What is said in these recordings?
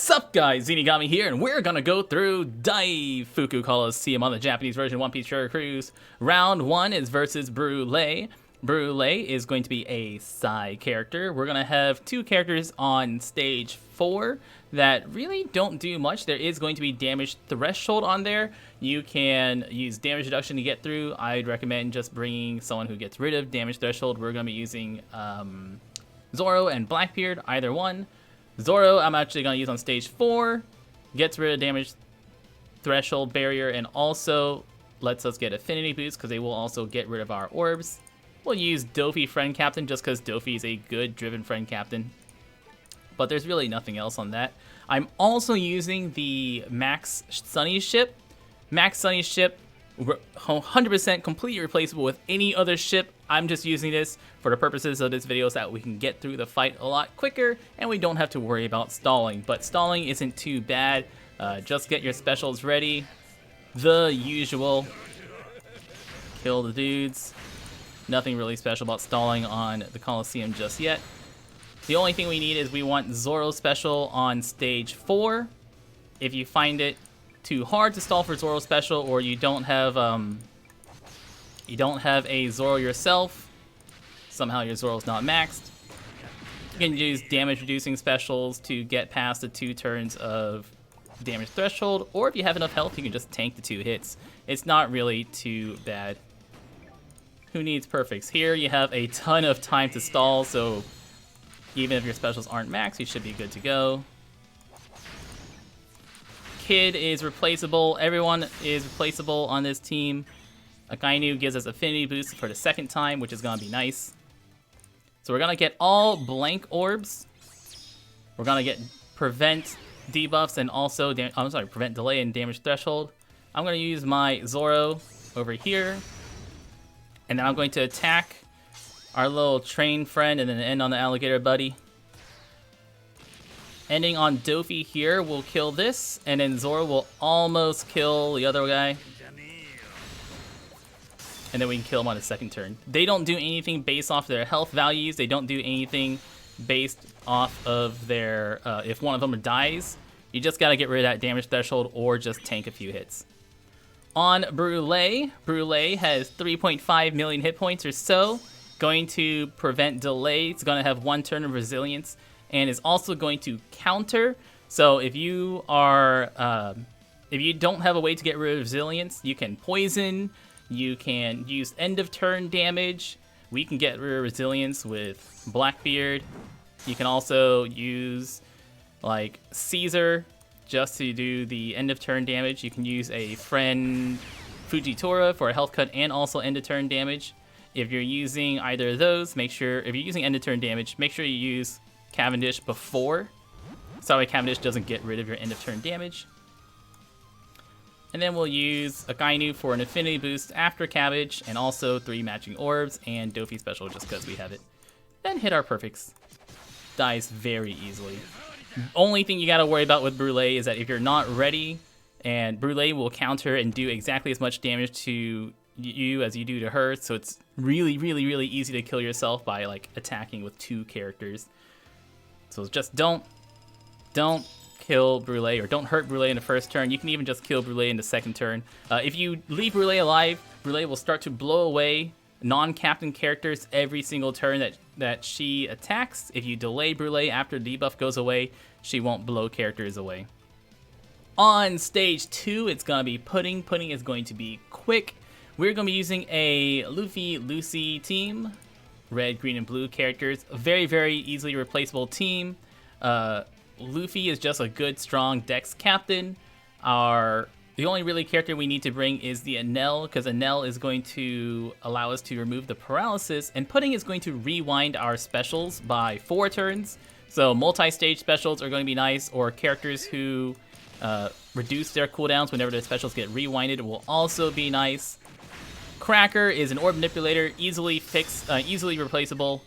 Sup guys, Zenigami here, and we're gonna go through Daifuku Coliseum on the Japanese version One Piece Treasure Cruise. Round 1 is versus Brulee. Brulee is going to be a side character. We're gonna have two characters on stage 4 that really don't do much. There is going to be damage threshold on there. You can use damage reduction to get through. I'd recommend just bringing someone who gets rid of damage threshold. We're gonna be using Zoro and Blackbeard, either one. Zoro, I'm actually going to use on stage 4, gets rid of damage threshold barrier, and also lets us get affinity boost because they will also get rid of our orbs. We'll use Dofi friend captain just because Dofi is a good driven friend captain, but there's really nothing else on that. I'm also using the Max Sunny ship. Max Sunny ship, 100% completely replaceable with any other ship. I'm just using this for the purposes of this video so that we can get through the fight a lot quicker and we don't have to worry about stalling. But stalling isn't too bad. Just get your specials ready. The usual. Kill the dudes. Nothing really special about stalling on the Coliseum just yet. The only thing we need is we want Zoro special on stage 4. If you find it too hard to stall for Zoro special, or you don't have a Zoro yourself, somehow your Zoro's not maxed, you can use damage reducing specials to get past the 2 turns of damage threshold, or if you have enough health you can just tank the 2 hits. It's not really too bad. Who needs perfects? Here you have a ton of time to stall, so even if your specials aren't maxed, you should be good to go. Kid is replaceable. Everyone is replaceable on this team. Akainu gives us affinity boost for the 2nd time, which is going to be nice. So we're going to get all blank orbs. We're going to get prevent debuffs and also, prevent delay and damage threshold. I'm going to use my Zoro over here. And then I'm going to attack our little train friend and then end on the alligator buddy. Ending on Dofi here will kill this, and then Zoro will almost kill the other guy. And then we can kill him on the 2nd turn. They don't do anything based off their health values. They don't do anything based off of their, if one of them dies, you just gotta get rid of that damage threshold or just tank a few hits. On Brulee, Brulee has 3.5 million hit points or so. Going to prevent delay. It's gonna have 1 turn of resilience, and is also going to counter. So if you are, if you don't have a way to get rid of resilience, you can poison. You can use end of turn damage. We can get rid of resilience with Blackbeard. You can also use like Caesar just to do the end of turn damage. You can use a friend Fujitora for a health cut and also end of turn damage. If you're using either of those, make sure, if you're using end of turn damage, make sure you use Cavendish before. So that Cavendish doesn't get rid of your end of turn damage. And then we'll use Akainu for an affinity boost after Cabbage, and also 3 matching orbs and Dofi special just because we have it. Then hit our perfects. Dies very easily. Only thing you gotta worry about with Brulee is that if you're not ready, and Brulee will counter and do exactly as much damage to you as you do to her, so it's really, really, really easy to kill yourself by like attacking with 2 characters. So just don't kill Brulee, or don't hurt Brulee in the 1st turn. You can even just kill Brulee in the 2nd turn. If you leave Brulee alive, Brulee will start to blow away non-captain characters every single turn that she attacks. If you delay Brulee after the debuff goes away, she won't blow characters away. On stage 2, it's going to be Pudding. Pudding is going to be quick. We're going to be using a Luffy-Lucy team. Red, green, and blue characters. A very, very easily replaceable team. Luffy is just a good, strong Dex captain. The only really character we need to bring is the Enel, because Enel is going to allow us to remove the paralysis, and Pudding is going to rewind our specials by 4 turns. So multi-stage specials are going to be nice, or characters who reduce their cooldowns whenever their specials get rewinded will also be nice. Cracker is an orb manipulator, easily replaceable.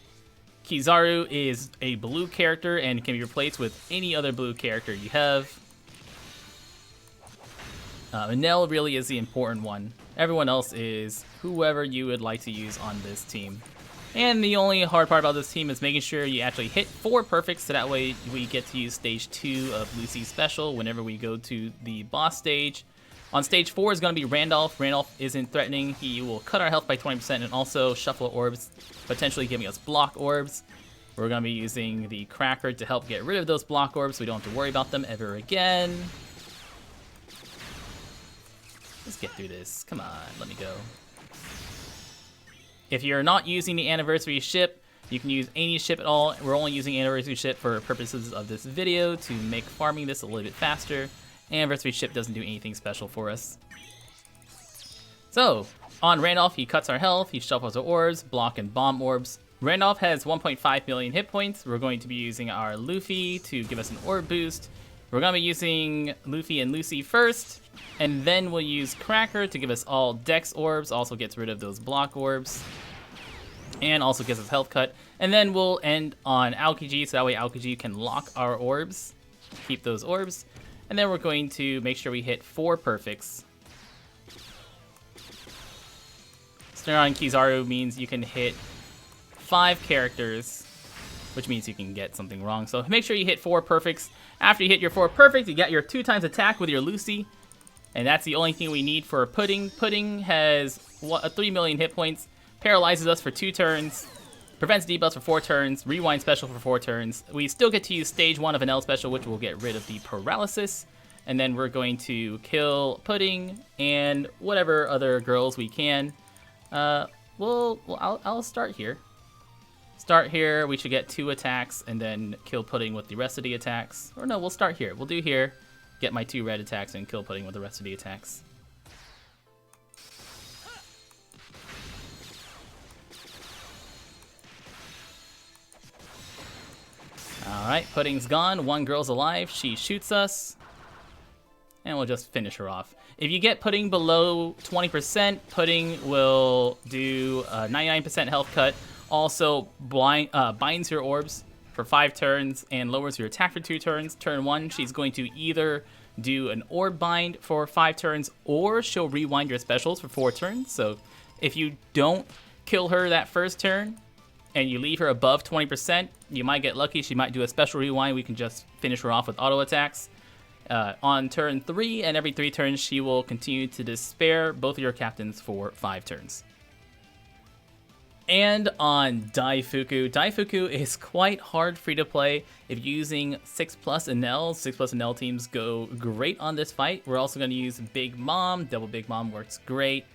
Kizaru is a blue character and can be replaced with any other blue character you have. Enel really is the important one. Everyone else is whoever you would like to use on this team. And the only hard part about this team is making sure you actually hit 4 perfects, so that way we get to use stage 2 of Lucy's special whenever we go to the boss stage. On stage 4 is going to be Randolph. Randolph isn't threatening. He will cut our health by 20% and also shuffle orbs, potentially giving us block orbs. We're going to be using the Cracker to help get rid of those block orbs so we don't have to worry about them ever again. Let's get through this. Come on, let me go. If you're not using the anniversary ship, you can use any ship at all. We're only using anniversary ship for purposes of this video to make farming this a little bit faster. Anniversary ship doesn't do anything special for us. So, on Randolph, he cuts our health, he shuffles our orbs, block and bomb orbs. Randolph has 1.5 million hit points. We're going to be using our Luffy to give us an orb boost. We're going to be using Luffy and Lucy first, and then we'll use Cracker to give us all Dex orbs, also gets rid of those block orbs, and also gives us health cut. And then we'll end on Aokiji, so that way Aokiji can lock our orbs, keep those orbs. And then we're going to make sure we hit 4 perfects. Snare on Kizaru means you can hit 5 characters, which means you can get something wrong. So make sure you hit 4 perfects. After you hit your 4 perfects, you get your 2 times attack with your Lucy. And that's the only thing we need for Pudding. Pudding has 3 million hit points, paralyzes us for 2 turns, prevents debuffs for 4 turns, rewind special for 4 turns. We still get to use stage 1 of Enel special, which will get rid of the paralysis. And then we're going to kill Pudding and whatever other girls we can. I'll start here. Start here, we should get 2 attacks, and then kill Pudding with the rest of the attacks. Or no, we'll start here. We'll do here, get my 2 red attacks, and kill Pudding with the rest of the attacks. Alright, Pudding's gone. 1 girl's alive. She shoots us. And we'll just finish her off. If you get Pudding below 20%, Pudding will do a 99% health cut. Also binds your orbs for 5 turns and lowers your attack for 2 turns. Turn 1, she's going to either do an orb bind for 5 turns or she'll rewind your specials for 4 turns. So if you don't kill her that first turn and you leave her above 20%, you might get lucky. She might do a special rewind. We can just finish her off with auto attacks. On turn 3 and every 3 turns, she will continue to despair both of your captains for 5 turns. And on Daifuku. Daifuku is quite hard free to play. If you're using 6+ Enel, 6+ Enel teams go great on this fight. We're also going to use Big Mom. Double Big Mom works great.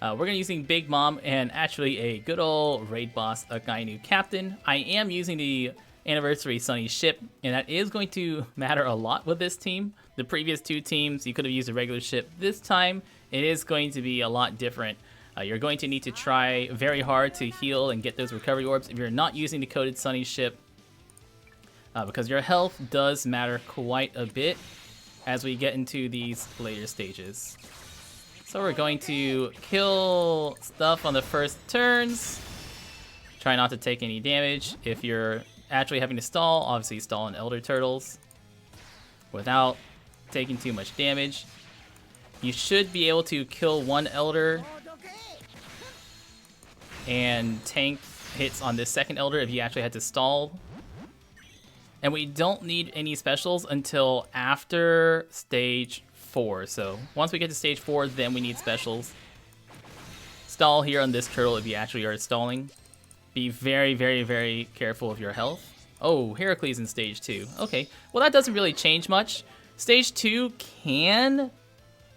We're going to be using Big Mom and actually a good old raid boss, Akainu Captain. I am using the Anniversary Sunny ship, and that is going to matter a lot with this team. The previous 2 teams, you could have used a regular ship. This time, it is going to be a lot different. You're going to need to try very hard to heal and get those recovery orbs if you're not using the coded Sunny ship, because your health does matter quite a bit as we get into these later stages. So we're going to kill stuff on the first turns. Try not to take any damage. If you're actually having to stall, obviously stall on Elder Turtles without taking too much damage. You should be able to kill 1 Elder and tank hits on this second Elder if you actually had to stall. And we don't need any specials until after stage 4. So once we get to stage 4, then we need specials. Stall here on this turtle if you actually are stalling. Be very, very, very careful of your health. Oh, Heracles in stage 2. Okay, well that doesn't really change much. Stage 2 can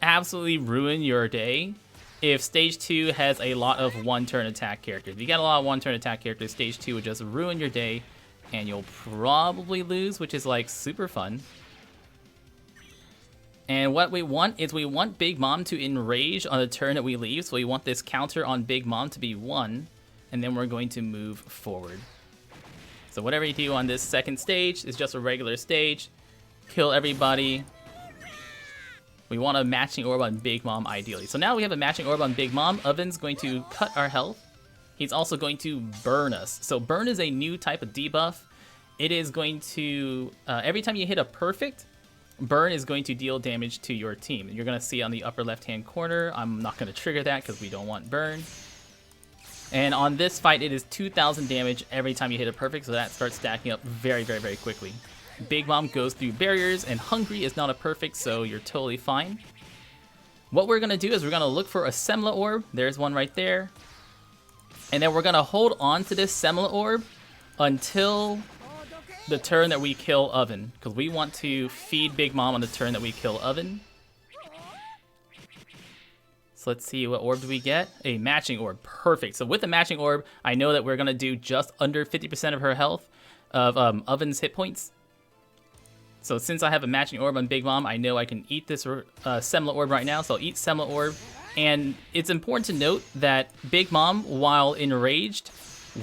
absolutely ruin your day if stage 2 has a lot of 1-turn attack characters. If you got a lot of 1-turn attack characters, stage 2 would just ruin your day and you'll probably lose, which is like super fun. And what we want is we want Big Mom to enrage on the turn that we leave. So we want this counter on Big Mom to be 1, and then we're going to move forward. So whatever you do on this second stage is just a regular stage. Kill everybody. We want a matching orb on Big Mom ideally. So now we have a matching orb on Big Mom. Oven's going to cut our health. He's also going to burn us. So burn is a new type of debuff. It is going to, every time you hit a perfect, burn is going to deal damage to your team. And you're going to see on the upper left-hand corner. I'm not going to trigger that because we don't want burn. And on this fight, it is 2,000 damage every time you hit a perfect, so that starts stacking up very, very, very quickly. Big Mom goes through barriers, and Hungry is not a perfect, so you're totally fine. What we're going to do is we're going to look for a Semla Orb. There's one right there. And then we're going to hold on to this Semla Orb until the turn that we kill Oven, because we want to feed Big Mom on the turn that we kill Oven. So let's see, what orb do we get? A matching orb. Perfect. So with the matching orb, I know that we're going to do just under 50% of her health of Oven's hit points. So since I have a matching orb on Big Mom, I know I can eat this Semla Orb right now. So I'll eat Semla Orb. And it's important to note that Big Mom, while enraged,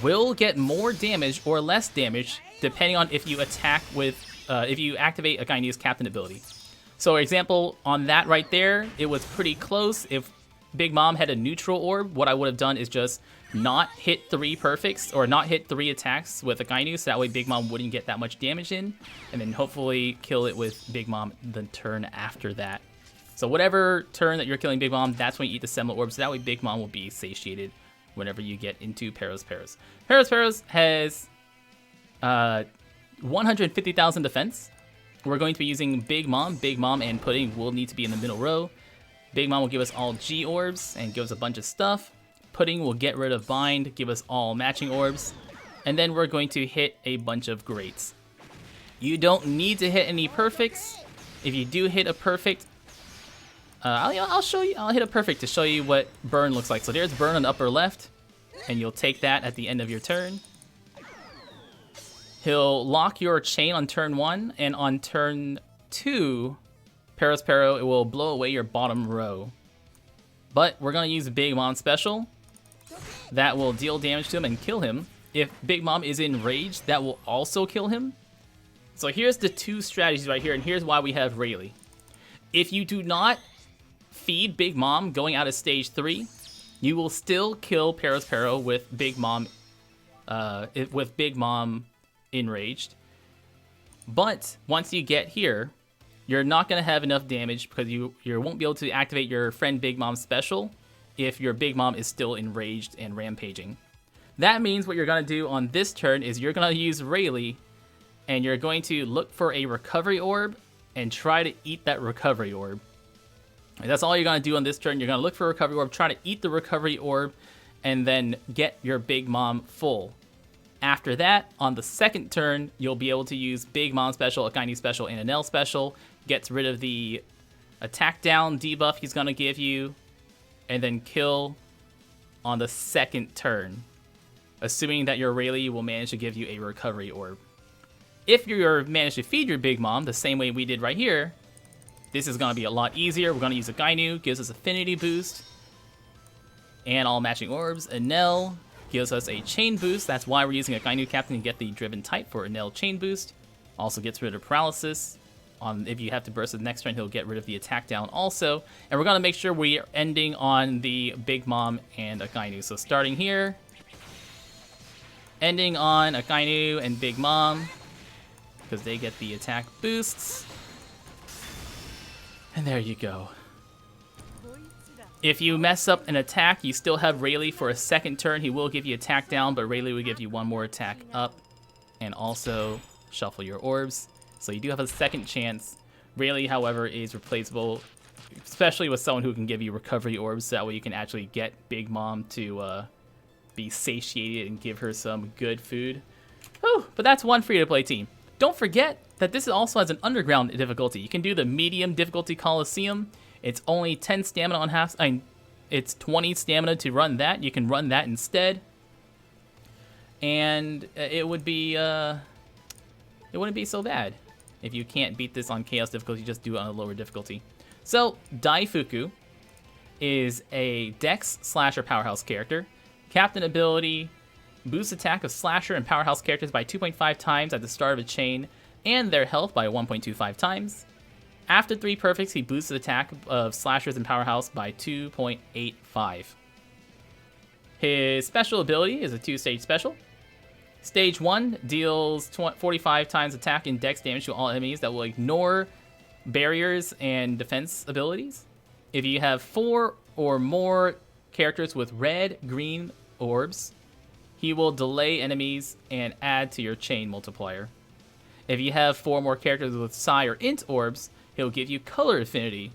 will get more damage or less damage depending on if you attack with, if you activate Akainu's Captain ability. So for example, on that right there, it was pretty close. If Big Mom had a neutral orb, what I would have done is just not hit 3 perfects or not hit 3 attacks with Akainu, so that way Big Mom wouldn't get that much damage in, and then hopefully kill it with Big Mom the turn after that. So whatever turn that you're killing Big Mom, that's when you eat the Semla Orb, so that way Big Mom will be satiated whenever you get into Paros. Paros has 150,000 defense. We're going to be using Big Mom, and Pudding will need to be in the middle row. Big Mom will give us all G orbs and give us a bunch of stuff. Pudding will get rid of Bind, give us all matching orbs. And then we're going to hit a bunch of greats. You don't need to hit any perfects. If you do hit a perfect, I'll show you. I'll hit a perfect to show you what burn looks like. So there's burn on the upper left, and you'll take that at the end of your turn. He'll lock your chain on turn 1, and on turn 2, Pero, it will blow away your bottom row. But we're going to use Big Mom special. That will deal damage to him and kill him. If Big Mom is enraged, that will also kill him. So here's the 2 strategies right here, and here's why we have Rayleigh. If you do not feed Big Mom going out of stage 3, you will still kill Pero with Big Mom enraged. But once you get here, you're not going to have enough damage because you won't be able to activate your friend Big Mom special if your Big Mom is still enraged and rampaging. That means what you're going to do on this turn is you're going to use Rayleigh, and you're going to look for a recovery orb and try to eat that recovery orb. And that's all you're going to do on this turn. You're going to look for a recovery orb, try to eat the recovery orb, and then get your Big Mom full. After that, on the second turn, you'll be able to use Big Mom special, Akainu special, and Enel special. Gets rid of the attack down debuff he's going to give you, and then kill on the second turn, assuming that your Rayleigh will manage to give you a recovery orb. If you manage to feed your Big Mom the same way we did right here, this is going to be a lot easier. We're going to use Akainu, gives us affinity boost, and all matching orbs. Enel gives us a chain boost. That's why we're using Akainu Captain to get the driven type for Enel chain boost. Also gets rid of paralysis. If you have to burst the next turn, he'll get rid of the attack down also. And we're going to make sure we are ending on the Big Mom and Akainu. So starting here, ending on Akainu and Big Mom, because they get the attack boosts. And there you go. If you mess up an attack, you still have Rayleigh for a second turn. He will give you attack down, but Rayleigh will give you one more attack up. And also shuffle your orbs. So you do have a second chance. Rayleigh, however, is replaceable, especially with someone who can give you recovery orbs. So that way you can actually get Big Mom to be satiated and give her some good food. Whew, but that's one free-to-play team. Don't forget that this also has an underground difficulty. You can do the medium difficulty Coliseum. It's only 10 stamina on half. It's 20 stamina to run that. You can run that instead, and it wouldn't be so bad if you can't beat this on chaos difficulty. Just do it on a lower difficulty. So Daifuku is a Dex slasher powerhouse character. Captain ability: boost attack of slasher and powerhouse characters by 2.5 times at the start of a chain, and their health by 1.25 times. After 3 perfects, he boosts the attack of slashers and powerhouse by 2.85. His special ability is a 2-stage special. Stage 1 deals 45 times attack and dex damage to all enemies that will ignore barriers and defense abilities. If you have 4 or more characters with red, green, orbs, he will delay enemies and add to your chain multiplier. If you have 4 more characters with Psi or Int orbs, he'll give you color affinity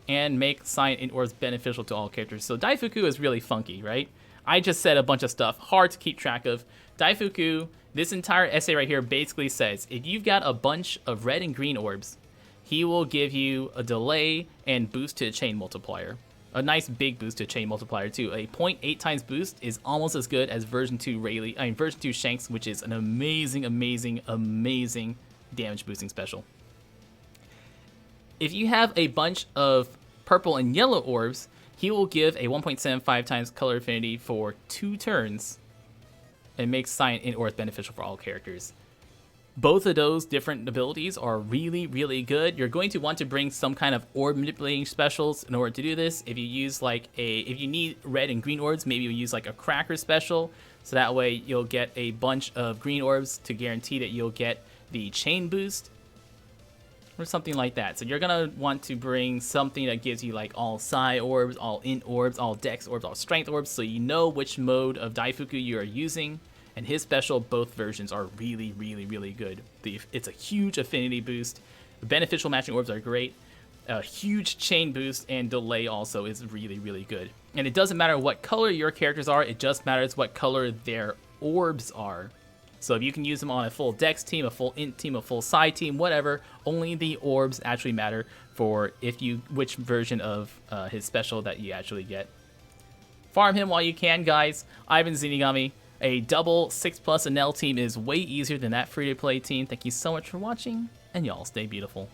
and make Psi and Int orbs beneficial to all characters. So Daifuku is really funky, right? I just said a bunch of stuff, hard to keep track of. Daifuku, this entire essay right here basically says, if you've got a bunch of red and green orbs, he will give you a delay and boost to the chain multiplier. A nice big boost to chain multiplier too. A 0.8 times boost is almost as good as version 2 Rayleigh, version 2 Shanks, which is an amazing, amazing, amazing damage boosting special. If you have a bunch of purple and yellow orbs, he will give a 1.75 times color affinity for 2 turns and makes Psi and Int orbs beneficial for all characters. Both of those different abilities are really, really good. You're going to want to bring some kind of orb manipulating specials in order to do this. If you use if you need red and green orbs, maybe you'll use like a cracker special. So that way you'll get a bunch of green orbs to guarantee that you'll get the chain boost or something like that. So you're going to want to bring something that gives you like all Psi orbs, all Int orbs, all Dex orbs, all Strength orbs, so you know which mode of Daifuku you are using. And his special, both versions are really, really, really good. It's a huge affinity boost. The beneficial matching orbs are great. A huge chain boost and delay also is really, really good. And it doesn't matter what color your characters are, it just matters what color their orbs are. So if you can use them on a full Dex team, a full Int team, a full Psi team, whatever, only the orbs actually matter for which version of his special that you actually get. Farm him while you can, guys. I've been Zenigami. A double 6+ Enel team is way easier than that free-to-play team. Thank you so much for watching, and y'all stay beautiful.